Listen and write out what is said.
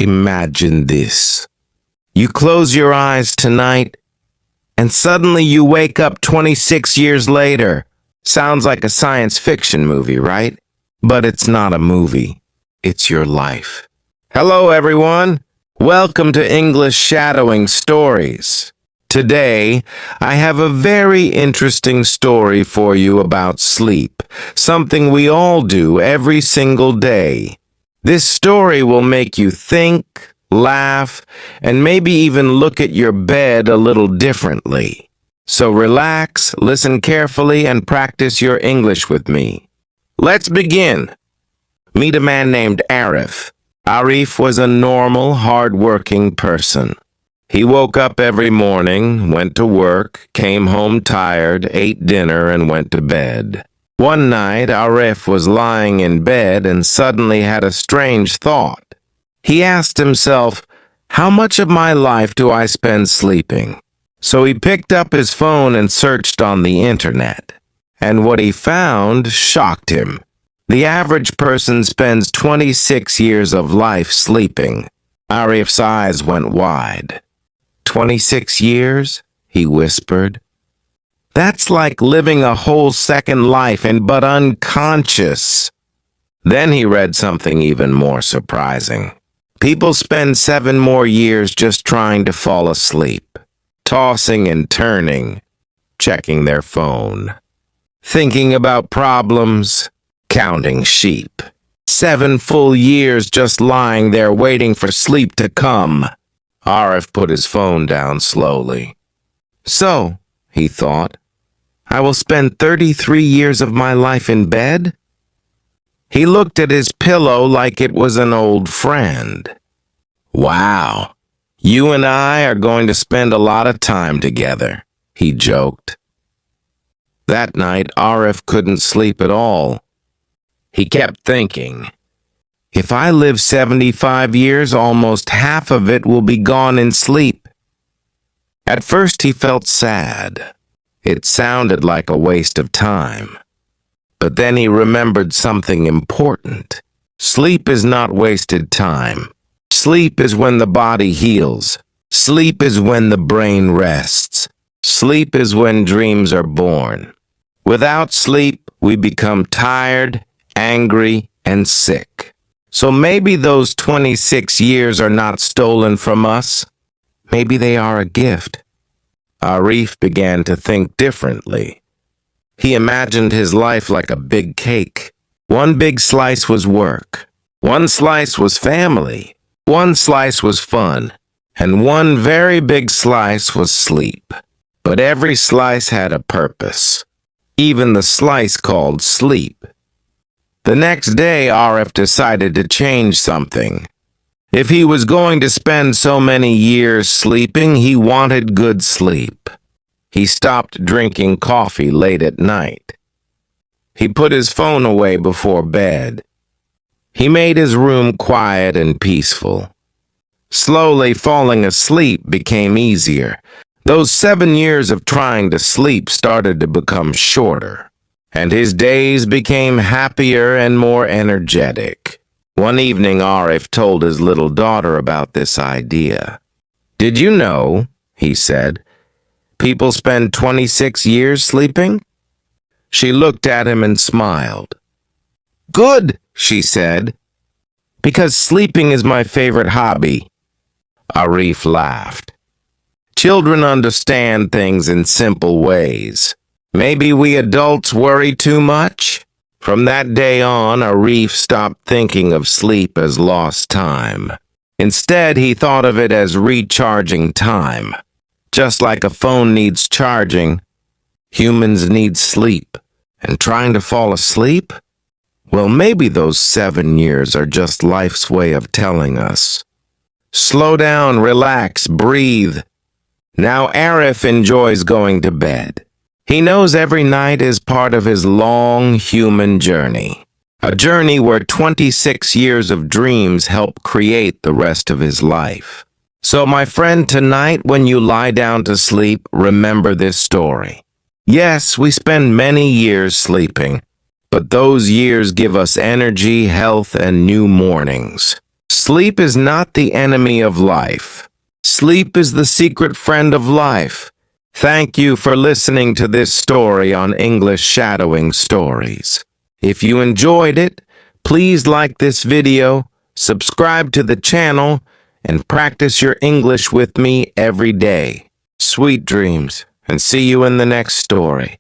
Imagine this. You close your eyes tonight, and suddenly you wake up 26 years later. Sounds like a science fiction movie, right? But it's not a movie. It's your life. Hello, everyone. Welcome to English Shadowing Stories. Today, I have a very interesting story for you about sleep, something we all do every single day. This story will make you think, laugh, and maybe even look at your bed a little differently. So relax, listen carefully, and practice your English with me. Let's begin. Meet a man named Arif. Arif was a normal, hard-working person. He woke up every morning, went to work, came home tired, ate dinner, and went to bed. One night, Arif was lying in bed and suddenly had a strange thought. He asked himself, "How much of my life do I spend sleeping?" So he picked up his phone and searched on the internet. And what he found shocked him. The average person spends 26 years of life sleeping. Arif's eyes went wide. 26 years? He whispered. That's like living a whole second life but unconscious. Then he read something even more surprising. People spend 7 more years just trying to fall asleep, tossing and turning, checking their phone, thinking about problems, counting sheep. 7 full years just lying there waiting for sleep to come. Arif put his phone down slowly. So, he thought, I will spend 33 years of my life in bed? He looked at his pillow like it was an old friend. Wow, you and I are going to spend a lot of time together, he joked. That night, Arif couldn't sleep at all. He kept thinking, if I live 75 years, almost half of it will be gone in sleep. At first, he felt sad. It sounded like a waste of time. But then he remembered something important. Sleep is not wasted time. Sleep is when the body heals. Sleep is when the brain rests. Sleep is when dreams are born. Without sleep, we become tired, angry, and sick. So maybe those 26 years are not stolen from us. Maybe they are a gift. Arif began to think differently. He imagined his life like a big cake. One big slice was work. One slice was family. One slice was fun. And one very big slice was sleep. But every slice had a purpose. Even the slice called sleep. The next day, Arif decided to change something. If he was going to spend so many years sleeping, he wanted good sleep. He stopped drinking coffee late at night. He put his phone away before bed. He made his room quiet and peaceful. Slowly, falling asleep became easier. Those 7 years of trying to sleep started to become shorter, and his days became happier and more energetic. One evening, Arif told his little daughter about this idea. Did you know, he said, people spend 26 years sleeping? She looked at him and smiled. Good, she said, because sleeping is my favorite hobby. Arif laughed. Children understand things in simple ways. Maybe we adults worry too much? From that day on, Arif stopped thinking of sleep as lost time. Instead, he thought of it as recharging time. Just like a phone needs charging, humans need sleep. And trying to fall asleep? Well, maybe those 7 years are just life's way of telling us. Slow down, relax, breathe. Now Arif enjoys going to bed. He knows every night is part of his long human journey. A journey where 26 years of dreams help create the rest of his life. So my friend, tonight when you lie down to sleep, remember this story. Yes, we spend many years sleeping, but those years give us energy, health, and new mornings. Sleep is not the enemy of life. Sleep is the secret friend of life. Thank you for listening to this story on English Shadowing Stories. If you enjoyed it, please like this video, subscribe to the channel, and practice your English with me every day. Sweet dreams, and see you in the next story.